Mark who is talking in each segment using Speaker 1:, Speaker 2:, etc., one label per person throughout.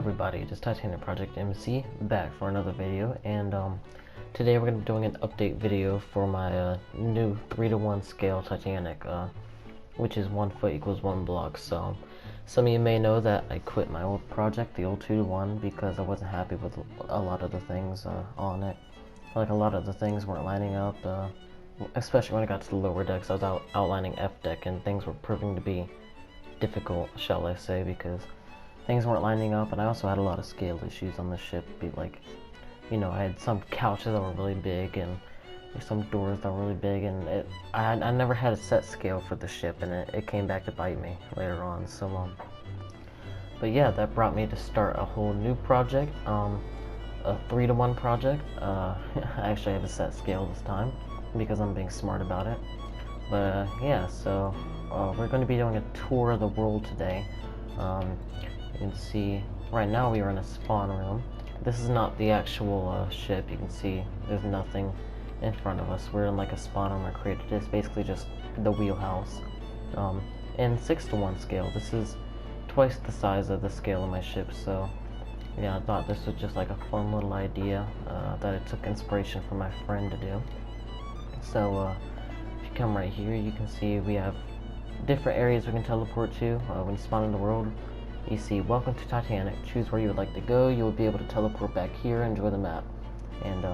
Speaker 1: everybody, it is Titanic Project MC back for another video, and today we're going to be doing an update video for my new 3:1 scale Titanic, which is 1 foot equals 1 block. So some of you may know that I quit my old project, the old 2:1, because I wasn't happy with a lot of the things on it. Like, a lot of the things weren't lining up, especially when I got to the lower decks. I was outlining F deck, and things were proving to be difficult, shall I say, because things weren't lining up, and I also had a lot of scale issues on the ship. I had some couches that were really big, and some doors that were really big, and I never had a set scale for the ship, and it came back to bite me later on. So, but yeah, that brought me to start a whole new project, a 3:1 project. I actually have a set scale this time, because I'm being smart about it. But yeah, so we're going to be doing a tour of the world today. You can see right now we are in a spawn room. This is not the actual ship. You can see there's nothing in front of us. We're in like a spawn room I created. It's basically just the wheelhouse. In 6:1 scale, this is twice the size of the scale of my ship. So yeah, I thought this was just like a fun little idea that I took inspiration from my friend to do. So if you come right here, you can see we have different areas we can teleport to. When you spawn in the world, you see "Welcome to Titanic." Choose where you would like to go. You will be able to teleport back here and enjoy the map. And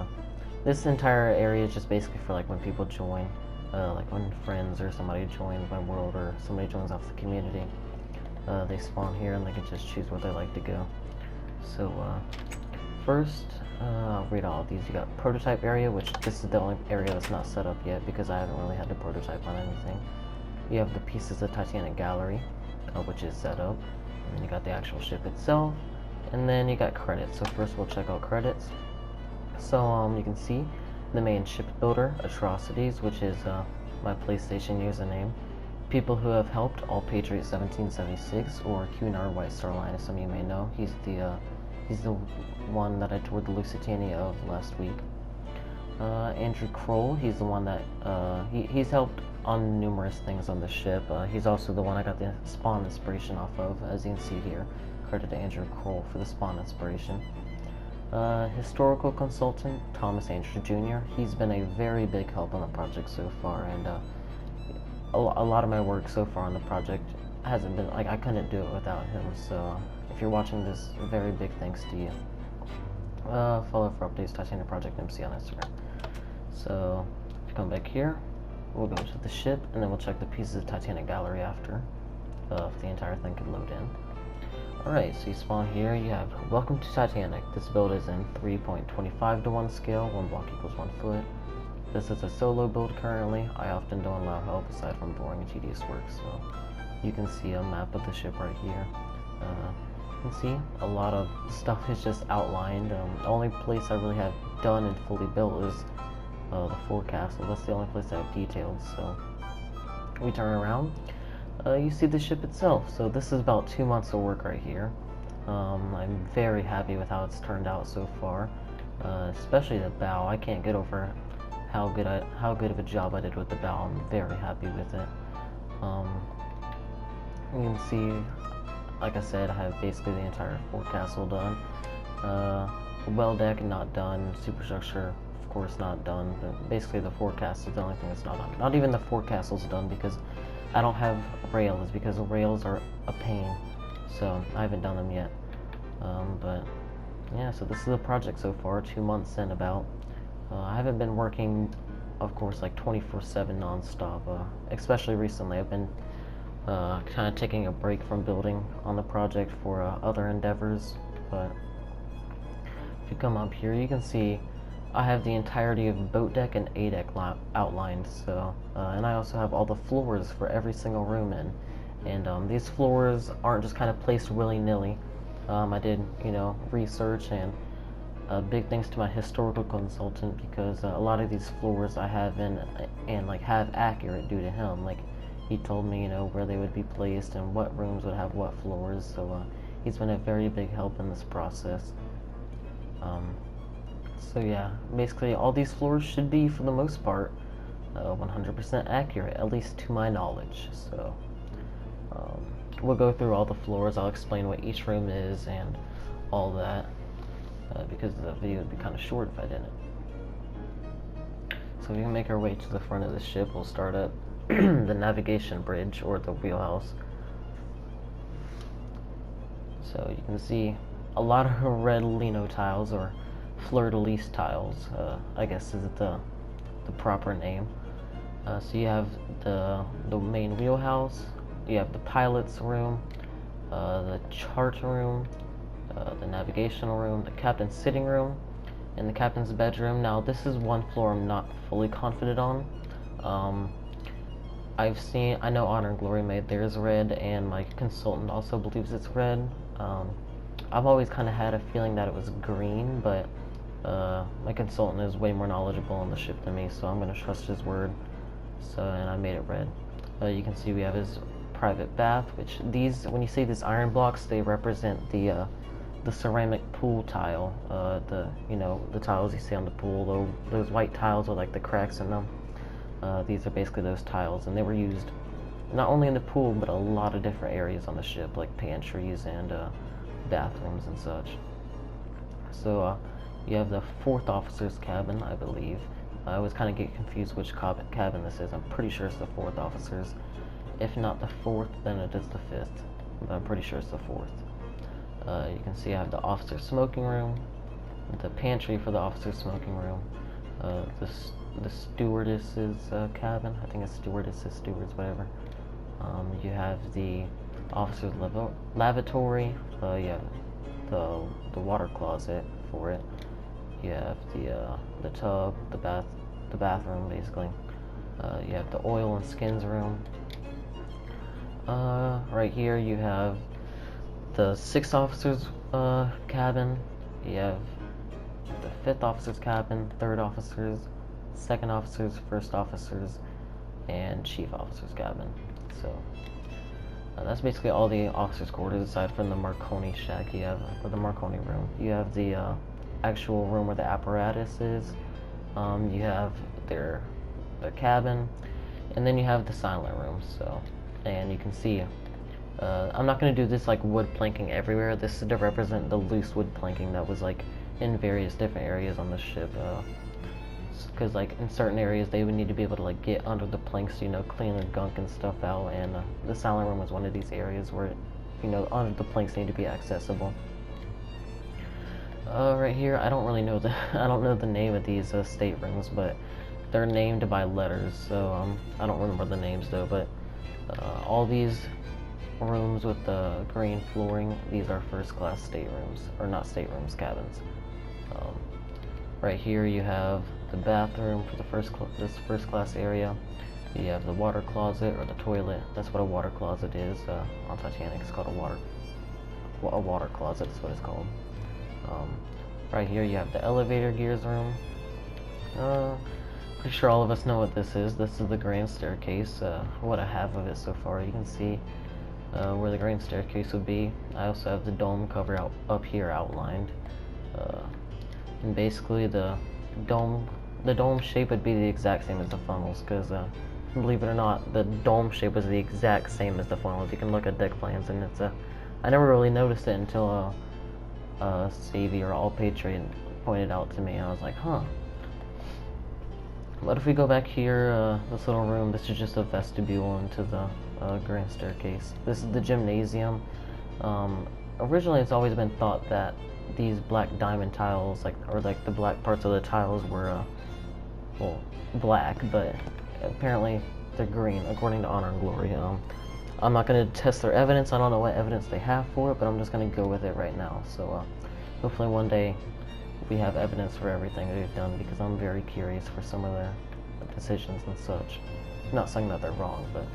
Speaker 1: this entire area is just basically for like when people join, like when friends or somebody joins my world, or somebody joins off the community. They spawn here and they can just choose where they like to go. So first, I'll read all of these. You got prototype area, which this is the only area that's not set up yet because I haven't really had to prototype on anything. You have the pieces of Titanic gallery, which is set up. And you got the actual ship itself, and then you got credits. So first we'll check out credits. So you can see the main ship builder, Atrositize, which is my PlayStation username. People who have helped: All Patriot 1776, or Cunard White Star Line, as some of you may know. He's the one that I toured the Lusitania of last week. Andrew Kroll, he's the one that he's helped on numerous things on the ship. He's also the one I got the spawn inspiration off of, as you can see here. Credit to Andrew Kroll for the spawn inspiration. Historical consultant Thomas Andrew Jr. He's been a very big help on the project so far, and a lot of my work so far on the project hasn't been like, I couldn't do it without him. So if you're watching this, very big thanks to you. Follow for updates, Titanic Project MC on Instagram. So if you come back here, we'll go to the ship, and then we'll check the pieces of Titanic gallery after, if the entire thing could load in. Alright, so you spawn here, you have "Welcome to Titanic." This build is in 3.25:1 scale, 1 block equals 1 foot. This is a solo build currently. I often don't allow help aside from boring and tedious work, so you can see a map of the ship right here. You can see a lot of stuff is just outlined. The only place I really have done and fully built is the Forecastle. That's the only place I have detailed. So we turn around, you see the ship itself. So this is about 2 months of work right here. I'm very happy with how it's turned out so far, especially the bow. I can't get over how good of a job I did with the bow. I'm very happy with it. You can see, like I said, I have basically the entire Forecastle done. Well deck not done. Superstructure, of course, not done. But basically the Forecastle is the only thing that's not done. Not even the Forecastle's done because I don't have rails, because the rails are a pain. So I haven't done them yet. But yeah, so this is the project so far, 2 months in about. I haven't been working, of course, like 24/7 non-stop. Especially recently, I've been kind of taking a break from building on the project for other endeavors. But if you come up here, you can see I have the entirety of boat deck and A deck outlined. So and I also have all the floors for every single room in. And these floors aren't just kind of placed willy-nilly. I did, research, and big thanks to my historical consultant, because a lot of these floors I have and like have accurate due to him. Like, he told me, where they would be placed and what rooms would have what floors. So he's been a very big help in this process. So yeah, basically all these floors should be, for the most part, 100% accurate, at least to my knowledge. So we'll go through all the floors. I'll explain what each room is and all that because the video would be kind of short if I didn't. So we can make our way to the front of the ship. We'll start at the navigation bridge, or the wheelhouse. So you can see a lot of red lino tiles, or fleur-de-lis tiles, I guess is the proper name. So you have the main wheelhouse, you have the pilot's room, the chart room, the navigational room, the captain's sitting room, and the captain's bedroom. Now this is one floor I'm not fully confident on. I know Honor and Glory made theirs red, and my consultant also believes it's red. I've always kind of had a feeling that it was green, but my consultant is way more knowledgeable on the ship than me, so I'm going to trust his word. And I made it red. You can see we have his private bath, which when you see these iron blocks, they represent the ceramic pool tile. The tiles you see on the pool, those white tiles with like the cracks in them. These are basically those tiles, and they were used not only in the pool, but a lot of different areas on the ship, like pantries and bathrooms and such. So you have the 4th officer's cabin, I believe. I always kind of get confused which cabin this is. I'm pretty sure it's the 4th officer's. If not the 4th, then it is the 5th. But I'm pretty sure it's the 4th. You can see I have the officer's smoking room, the pantry for the officer's smoking room, the stewardess's cabin. I think it's stewardesses, stewards, whatever. You have the officer's lavatory. You have the water closet for it. You have the tub, the bathroom, basically. You have the oil and skins room. Right here you have the 6th officer's cabin. You have the 5th officer's cabin, 3rd officer's, 2nd officer's, 1st officer's, and chief officer's cabin. So that's basically all the officers' quarters, aside from the Marconi shack you have, or the Marconi room. You have the actual room where the apparatus is. You have their cabin, and then you have the silent room. And you can see, I'm not going to do this like wood planking everywhere. This is to represent the loose wood planking that was like in various different areas on the ship. Because like in certain areas they would need to be able to like get under the planks, clean their gunk and stuff out. And the silent room was one of these areas where, under the planks need to be accessible. Right here, I don't know the name of these staterooms, but they're named by letters. So I don't remember the names though. But all these rooms with the green flooring, these are first-class staterooms, or not staterooms, cabins. Right here you have the bathroom for the first-class area. You have the water closet, or the toilet. That's what a water closet is. On Titanic, it's called a water closet. That's what it's called. Right here you have the elevator gears room. Pretty sure all of us know what this is. This is the grand staircase. What I have of it so far, you can see where the grand staircase would be. I also have the dome cover up here outlined. And basically the dome shape would be the exact same as the funnels, because believe it or not, the dome shape was the exact same as the funnels. You can look at deck plans, and it's I never really noticed it until Savvy or All Patriot pointed out to me, and I was like, huh. But if we go back here, this little room, this is just a vestibule into the grand staircase. This is the gymnasium. Originally it's always been thought that these black diamond tiles, or the black parts of the tiles were, well, black, but apparently they're green, according to Honor and Glory. I'm not going to test their evidence. I don't know what evidence they have for it, but I'm just going to go with it right now. So hopefully one day we have evidence for everything that they've done, because I'm very curious for some of their decisions and such. Not saying that they're wrong, but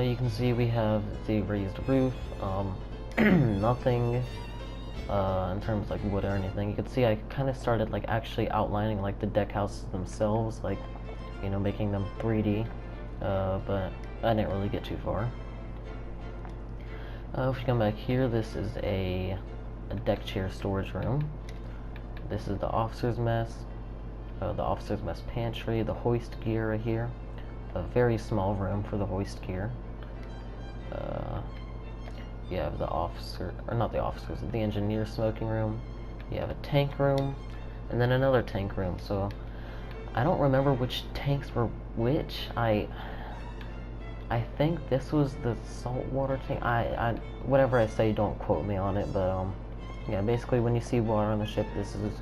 Speaker 1: you can see we have the raised roof. Nothing in terms of like wood or anything. You can see I kind of started like actually outlining like the deck houses themselves, like making them 3D, but I didn't really get too far. If you come back here, this is a deck chair storage room. This is the officer's mess, pantry, the hoist gear right here. A very small room for the hoist gear. You have the officer, or not the officers, the engineer smoking room. You have a tank room, and then another tank room. So I don't remember which tanks were which. I think this was the saltwater tank. Whatever I say, don't quote me on it, but yeah, basically when you see water on the ship, this is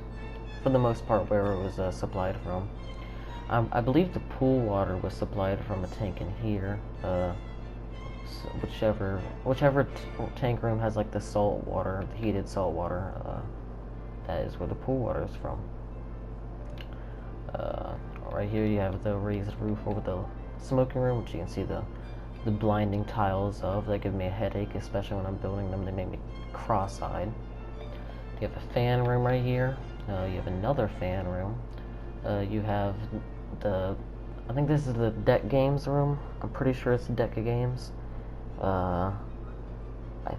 Speaker 1: for the most part where it was supplied from. I believe the pool water was supplied from a tank in here. Whichever tank room has like the salt water, the heated salt water, that is where the pool water is from. Right here you have the raised roof over the smoking room, which you can see the blinding tiles of. They give me a headache, especially when I'm building them. They make me cross-eyed. You have a fan room right here. You have another fan room. You have I think this is the deck games room. I'm pretty sure it's the deck of games. I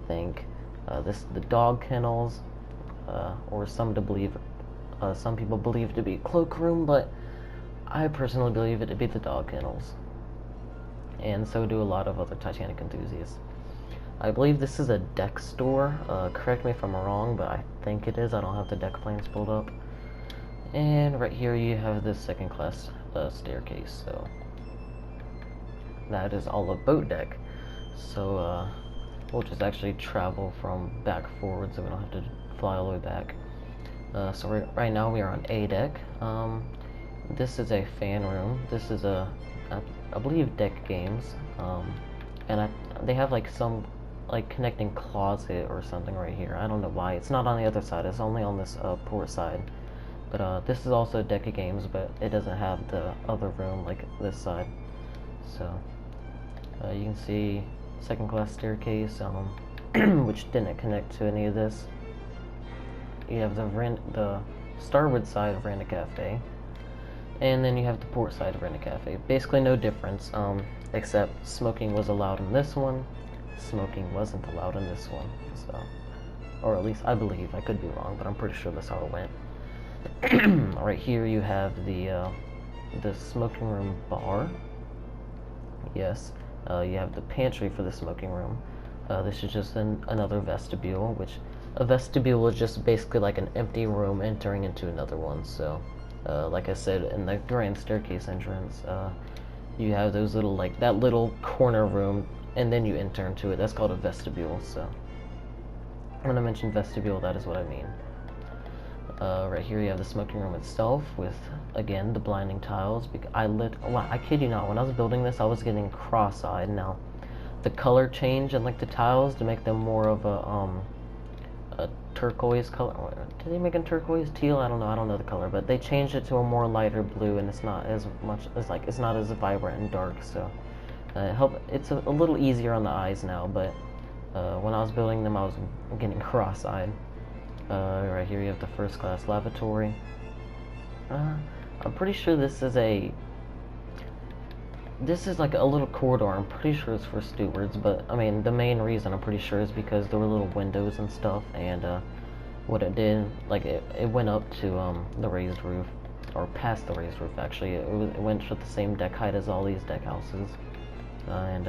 Speaker 1: think this is the dog kennels, or some people believe it to be cloakroom, but I personally believe it to be the dog kennels, and so do a lot of other Titanic enthusiasts. I believe this is a deck store. Correct me if I'm wrong, but I think it is. I don't have the deck plans pulled up. And right here you have this second class staircase. So that is all a boat deck. So we'll just actually travel from back forward, so we don't have to fly all the way back. So right now we are on A deck. This is a fan room. This is I believe deck games, and they have like some connecting closet or something right here. I don't know why it's not on the other side. It's only on this port side. But this is also a deck of games, but it doesn't have the other room like this side. So you can see second class staircase, which didn't connect to any of this. You have the starboard side of Rent a Cafe, and then you have the port side of Rent a Cafe. Basically no difference, except smoking was allowed in this one, smoking wasn't allowed in this one. So, or at least I believe. I could be wrong, but I'm pretty sure that's how it went. Right here you have the smoking room bar. Yes, you have the pantry for the smoking room. This is just another vestibule, which a vestibule is just basically like an empty room entering into another one. So, like I said, in the grand staircase entrance, you have those little, that little corner room, and then you enter into it. That's called a vestibule. So, when I mention vestibule, that is what I mean. Right here you have the smoking room itself with, again, the blinding tiles. I kid you not, when I was building this, I was getting cross-eyed. Now, the color change and the tiles to make them more of a turquoise color. Did they make it turquoise? Teal? I don't know the color, but they changed it to a more lighter blue, and it's not as much as it's not as vibrant and dark. So it's a little easier on the eyes now. But when I was building them, I was getting cross-eyed. Right here you have the first class lavatory. I'm pretty sure this is like a little corridor. I'm pretty sure it's for stewards, but I mean the main reason I'm pretty sure is because there were little windows and stuff, and what it did, it went up to the raised roof, or past the raised roof actually. It went to the same deck height as all these deck houses, and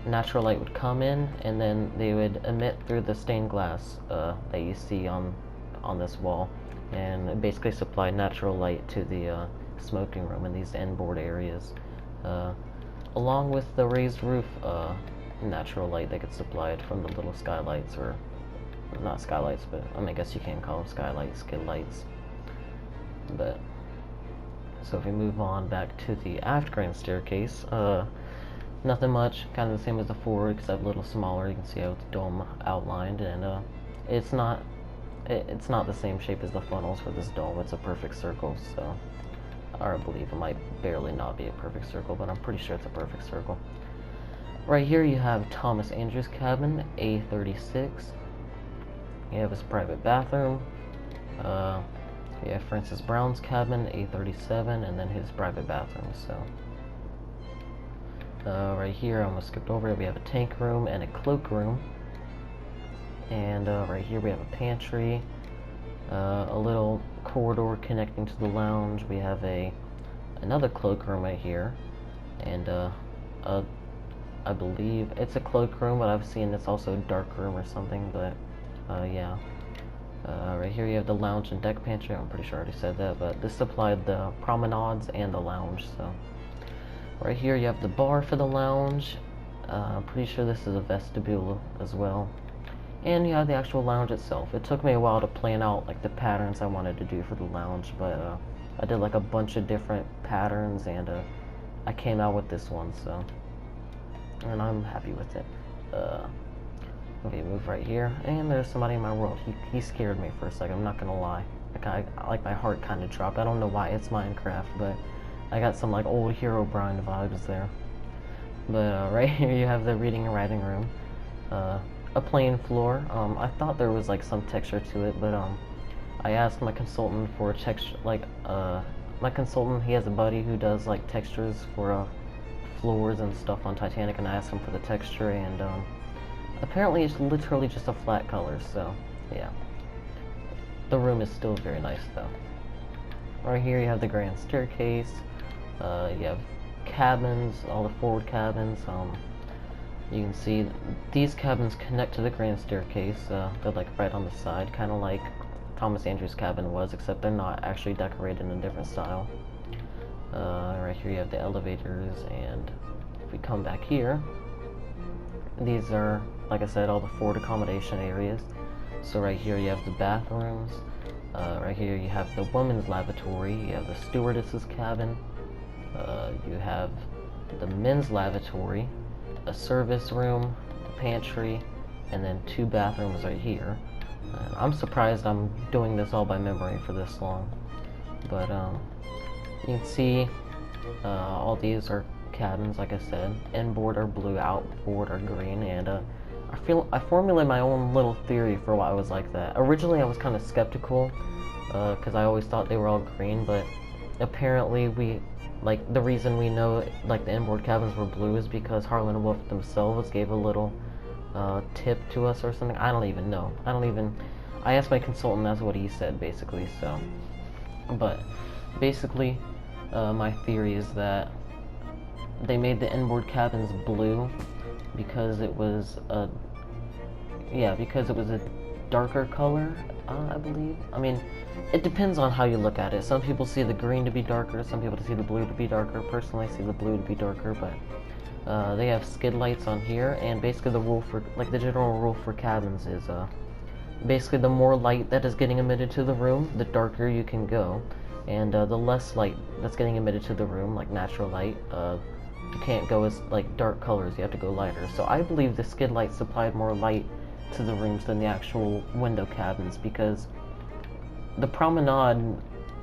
Speaker 1: natural light would come in, and then they would emit through the stained glass that you see on this wall, and it basically supplied natural light to the smoking room in these inboard areas, along with the raised roof natural light that gets supplied from the little skylights, or not skylights, but I guess you can call them skylights, skid lights. But so if we move on back to the aft grand staircase, nothing much, kind of the same as the forward, except a little smaller. You can see how it's dome outlined, and it's not the same shape as the funnels for this dome. It's a perfect circle, so, or I believe it might barely not be a perfect circle, but I'm pretty sure it's a perfect circle. Right here you have Thomas Andrews' cabin, A36. You have his private bathroom. You have Francis Brown's cabin, A37, and then his private bathroom. So. Right here, I almost skipped over it, we have a tank room and a cloak room. And right here we have a pantry, a little corridor connecting to the lounge. We have another cloak room right here, and I believe it's a cloakroom, but I've seen it's also a dark room or something. But yeah. Right here you have the lounge and deck pantry. I'm pretty sure I already said that, but this supplied the promenades and the lounge. So right here you have the bar for the lounge. I'm pretty sure this is a vestibule as well. And you have the actual lounge itself. It took me a while to plan out like the patterns I wanted to do for the lounge, but I did like a bunch of different patterns, and I came out with this one, so, and I'm happy with it. Okay, move right here, and there's somebody in my world. He scared me for a second, I'm not gonna lie. Like my heart kind of dropped. I don't know why, it's Minecraft, but I got some like old Herobrine vibes there. But right here you have the reading and writing room. A plain floor. I thought there was like some texture to it, but I asked my consultant for a texture, like my consultant, he has a buddy who does like textures for floors and stuff on Titanic, and I asked him for the texture, and apparently it's literally just a flat color, so yeah. The room is still very nice though. Right here you have the grand staircase. You have cabins, all the forward cabins. You can see these cabins connect to the grand staircase. They're like right on the side, kind of like Thomas Andrews' cabin was, except they're not actually decorated in a different style. Right here you have the elevators, and if we come back here, these are, like I said, all the forward accommodation areas. So right here you have the bathrooms. Right here you have the women's lavatory. You have the stewardess's cabin. You have the men's lavatory, a service room, a pantry, and then 2 bathrooms right here. I'm surprised I'm doing this all by memory for this long, but you can see all these are cabins, like I said. Inboard are blue, outboard are green, and I formulated my own little theory for why I was like that. Originally I was kind of skeptical, because I always thought they were all green, but apparently the reason we know like the inboard cabins were blue is because Harlan and Wolf themselves gave a little tip to us or something. I don't even know. I asked my consultant, that's what he said basically, so. But basically, my theory is that they made the inboard cabins blue because it was a darker color, I believe. I mean, it depends on how you look at it. Some people see the green to be darker, some people see the blue to be darker. Personally, I see the blue to be darker, but they have skid lights on here, and basically the rule for, like the general rule for cabins is, basically the more light that is getting emitted to the room, the darker you can go, and the less light that's getting emitted to the room, like natural light, you can't go as like dark colors, you have to go lighter. So I believe the skid lights supplied more light to the rooms than the actual window cabins, because the promenade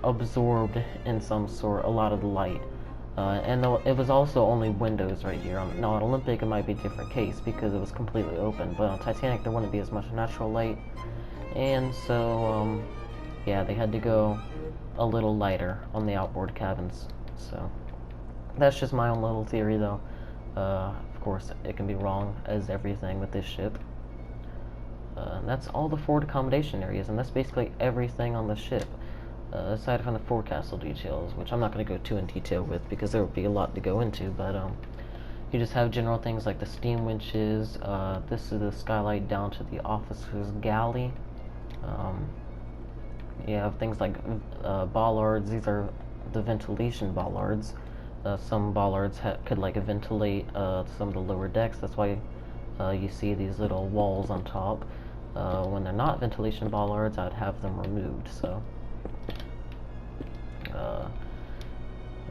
Speaker 1: absorbed in some sort a lot of the light, and it was also only windows right here. Now on Olympic it might be a different case because it was completely open, but on Titanic there wouldn't be as much natural light, and so yeah, they had to go a little lighter on the outboard cabins. So that's just my own little theory though. Of course it can be wrong, as everything with this ship. That's all the forward accommodation areas, and that's basically everything on the ship, aside from the forecastle details, which I'm not going to go too in detail with because there would be a lot to go into, but you just have general things like the steam winches. This is the skylight down to the officer's galley. You have things like bollards. These are the ventilation bollards. Some bollards could like ventilate some of the lower decks. That's why you see these little walls on top. When they're not ventilation bollards, I'd have them removed. So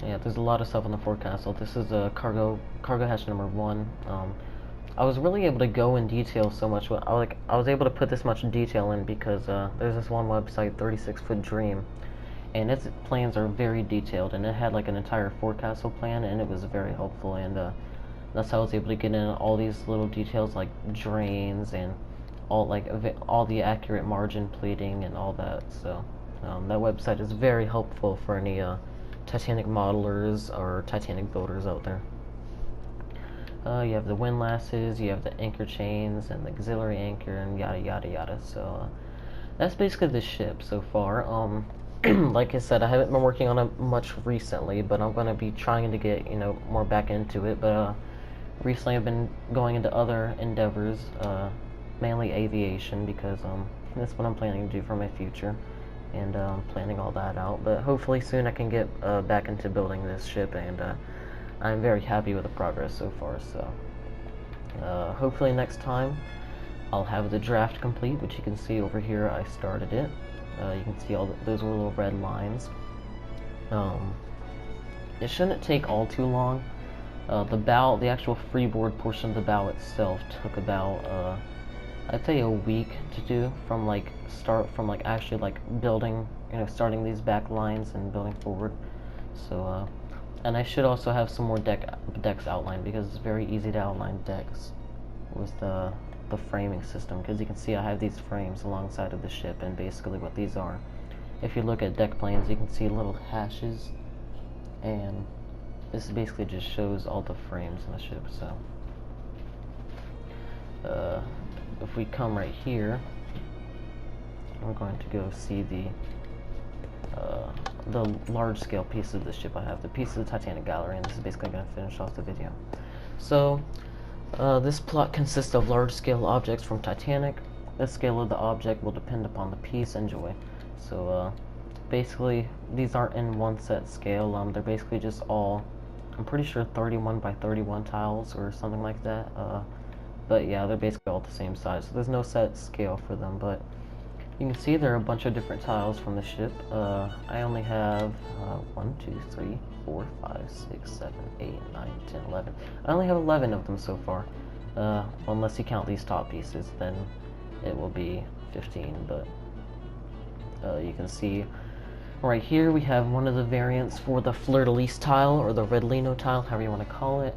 Speaker 1: yeah, there's a lot of stuff on the forecastle. This is a cargo hatch number 1. I was really able to go in detail so much. I was able to put this much detail in because there's this one website, 36 Foot Dream, and its plans are very detailed, and it had like an entire forecastle plan, and it was very helpful, and that's how I was able to get in all these little details like drains and all the accurate margin pleating and all that. So that website is very helpful for any Titanic modelers or Titanic builders out there. You have the windlasses, you have the anchor chains and the auxiliary anchor, and yada yada yada. So that's basically the ship so far. Like I said, I haven't been working on it much recently, but I'm going to be trying to get more back into it. But recently I've been going into other endeavors, mainly aviation, because that's what I'm planning to do for my future, and planning all that out. But hopefully soon I can get back into building this ship, and I'm very happy with the progress so far. So hopefully next time I'll have the draft complete, which you can see over here. I started it. You can see all those little red lines. It shouldn't take all too long. The actual freeboard portion of the bow itself took about, I'd say a week to do, from actually building, starting these back lines and building forward. So, and I should also have some more decks outlined, because it's very easy to outline decks with the framing system, because you can see I have these frames alongside of the ship, and basically what these are, if you look at deck planes, you can see little hashes, and this basically just shows all the frames in the ship. So if we come right here, I'm going to go see the large scale piece of the ship I have, the piece of the Titanic gallery, and this is basically going to finish off the video. So this plot consists of large scale objects from Titanic. The scale of the object will depend upon the piece. Enjoy. So basically these aren't in one set scale, they're basically just all, I'm pretty sure 31 by 31 tiles or something like that, but yeah, they're basically all the same size, so there's no set scale for them. But you can see there are a bunch of different tiles from the ship. I only have 1, 2, 3, 4, 5, 6, 7, 8, 9, 10, 11. I only have 11 of them so far, unless you count these top pieces, then it will be 15, but you can see right here we have one of the variants for the fleur-de-lis tile, or the red lino tile, however you want to call it.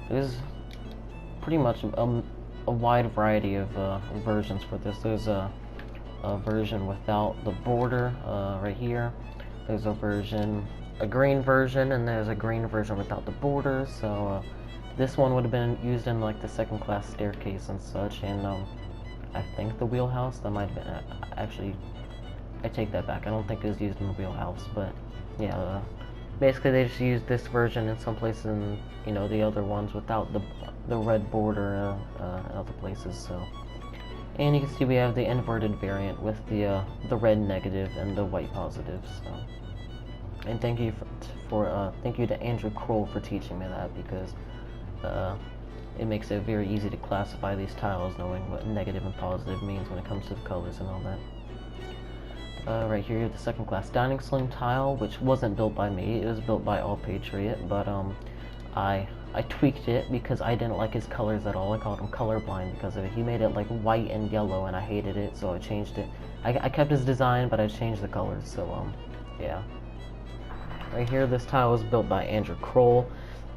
Speaker 1: There's pretty much a wide variety of versions for this. There's a version without the border right here. There's a green version, and there's a green version without the border. So this one would have been used in like the second class staircase and such, and I think the wheelhouse, that might have been, actually, I take that back, I don't think it was used in the wheelhouse, but yeah, basically they just used this version in some places, and the other ones without the red border in other places. So, and you can see we have the inverted variant with the red negative and the white positive. So, and thank you thank you to Andrew Kroll for teaching me that, because it makes it very easy to classify these tiles, knowing what negative and positive means when it comes to the colors and all that. Right here you have the second class dining saloon tile, which wasn't built by me, it was built by All Patriot, but I tweaked it because I didn't like his colors at all. I called him colorblind because of it. He made it like white and yellow, and I hated it, so I changed it. I kept his design, but I changed the colors, so yeah. Right here, this tile was built by Andrew Kroll.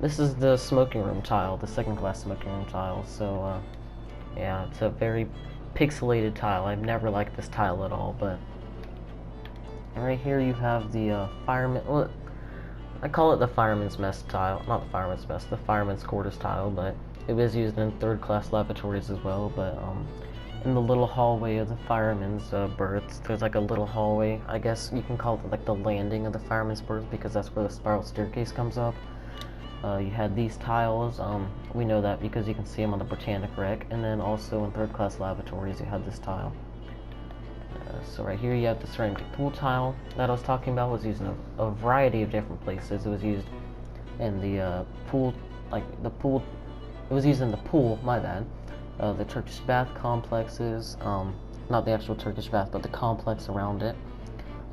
Speaker 1: This is the smoking room tile, the second class smoking room tile, so yeah, it's a very pixelated tile. I've never liked this tile at all, but right here you have the fireman, well, I call it the fireman's mess tile, not the fireman's mess, the fireman's quarters tile, but it was used in third class lavatories as well. But in the little hallway of the fireman's berths, there's like a little hallway, I guess you can call it like the landing of the fireman's berth, because that's where the spiral staircase comes up. You had these tiles, we know that because you can see them on the Britannic wreck, and then also in third class lavatories you had this tile. So right here you have the ceramic pool tile that I was talking about. Was used in a variety of different places. It was used in the pool, it was used in the pool, my bad. The Turkish bath complexes, not the actual Turkish bath, but the complex around it.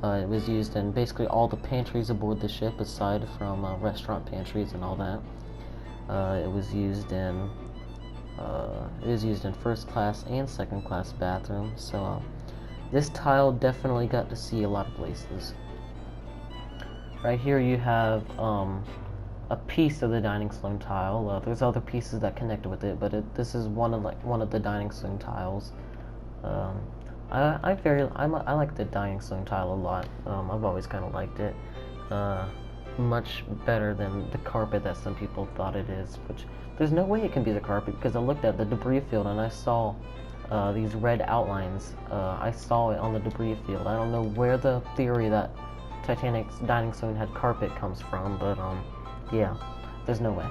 Speaker 1: It was used in basically all the pantries aboard the ship, aside from restaurant pantries and all that. It was used in first class and second class bathrooms. So this tile definitely got to see a lot of places. Right here you have a piece of the dining saloon tile. There's other pieces that connect with it, but this is one of the dining saloon tiles. I like the dining saloon tile a lot. I've always kind of liked it. Much better than the carpet that some people thought it is, which there's no way it can be the carpet, because I looked at the debris field and I saw these red outlines. I saw it on the debris field. I don't know where the theory that Titanic's dining saloon had carpet comes from, but yeah, there's no way.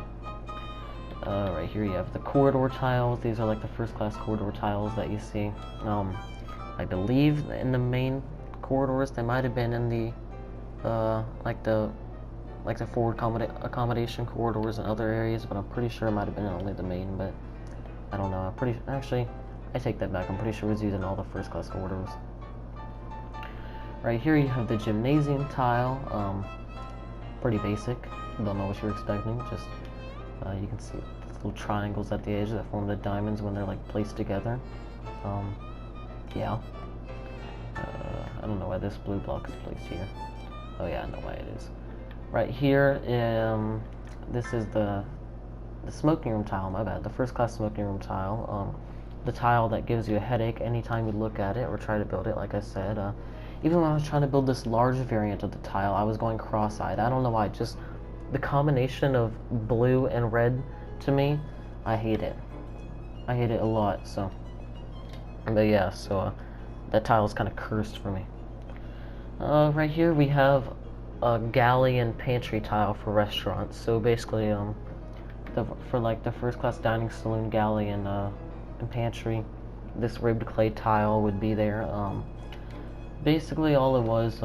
Speaker 1: Right here you have the corridor tiles. These are like the first class corridor tiles that you see. I believe in the main corridors they might have been in the like the forward accommodation corridors and other areas, but I'm pretty sure it might have been only the main, but I don't know. Actually, I take that back. I'm pretty sure it was using all the first class corridors. Right here you have the gymnasium tile. Pretty basic. Don't know what you're expecting. Just you can see little triangles at the edge that form the diamonds when they're like placed together. Yeah. I don't know why this blue block is placed here. Oh yeah, I know why it is. Right here, this is the smoking room tile. My bad. The first class smoking room tile. The tile that gives you a headache anytime you look at it or try to build it. Like I said, even when I was trying to build this large variant of the tile, I was going cross-eyed. I don't know why. Just the combination of blue and red, to me, I hate it. I hate it a lot. So, but yeah. So that tile is kind of cursed for me. Right here we have a galley and pantry tile for restaurants. So basically, for like the first class dining saloon galley and pantry, this ribbed clay tile would be there. Basically all it was,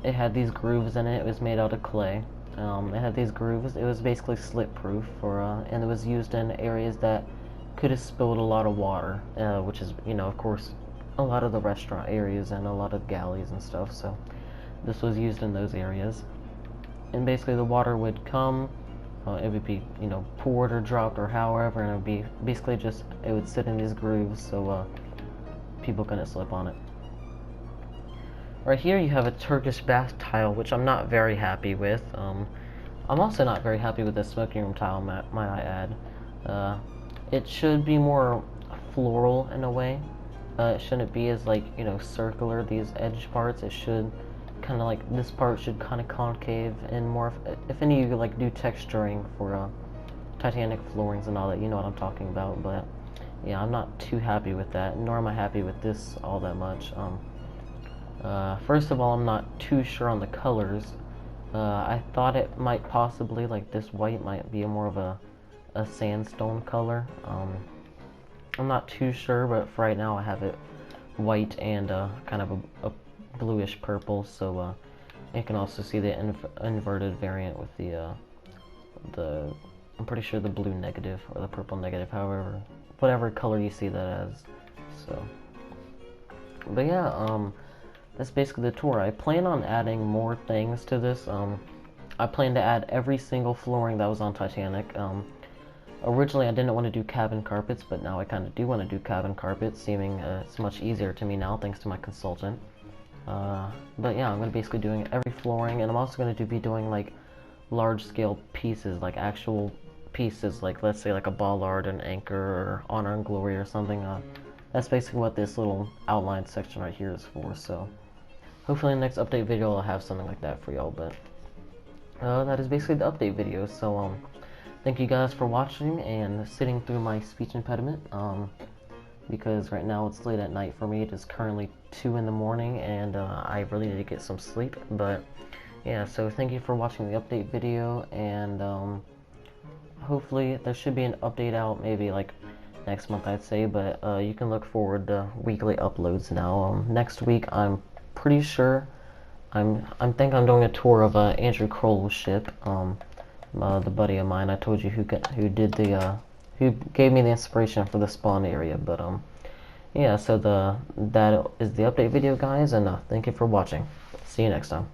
Speaker 1: it had these grooves in it. It was made out of clay. It had these grooves. It was basically slip proof and it was used in areas that could have spilled a lot of water, which is, you know, of course, a lot of the restaurant areas and a lot of galleys and stuff. So this was used in those areas, and basically the water would come, it would be, you know, poured or dropped or however, and it would be basically just, it would sit in these grooves so people couldn't slip on it. Right here you have a Turkish bath tile, which I'm not very happy with. I'm also not very happy with the smoking room tile, might I add. It should be more floral in a way. It shouldn't be as, like, you know, circular, these edge parts. It should kind of like, this part should kind of concave and more, if any of you like do texturing for Titanic floorings and all that, you know what I'm talking about. But yeah, I'm not too happy with that, nor am I happy with this all that much. First of all, I'm not too sure on the colors. I thought it might possibly, like, this white might be more of a sandstone color. I'm not too sure, but for right now I have it white and kind of a bluish purple, so you can also see the inverted variant with the I'm pretty sure the blue negative or the purple negative, however, whatever color you see that as. So, but yeah, that's basically the tour. I plan on adding more things to this. I plan to add every single flooring that was on Titanic. Originally I didn't want to do cabin carpets, but now I kind of do want to do cabin carpets, seeming it's much easier to me now thanks to my consultant. But yeah, I'm going to basically doing every flooring, and I'm also going to be doing like large scale pieces, like actual pieces, like let's say like a bollard, an anchor, or honor and glory or something. That's basically what this little outline section right here is for. So hopefully in the next update video I'll have something like that for y'all. But that is basically the update video. So thank you guys for watching and sitting through my speech impediment. Because right now it's late at night for me. It is currently 2 in the morning, and I really need to get some sleep. But yeah, so thank you for watching the update video, and hopefully there should be an update out maybe like next month, I'd say. But you can look forward to weekly uploads now. Next week I'm pretty sure I'm doing a tour of Andrew Kroll's ship. The buddy of mine I told you who gave me the inspiration for the spawn area. But yeah, so that is the update video, guys, and thank you for watching. See you next time.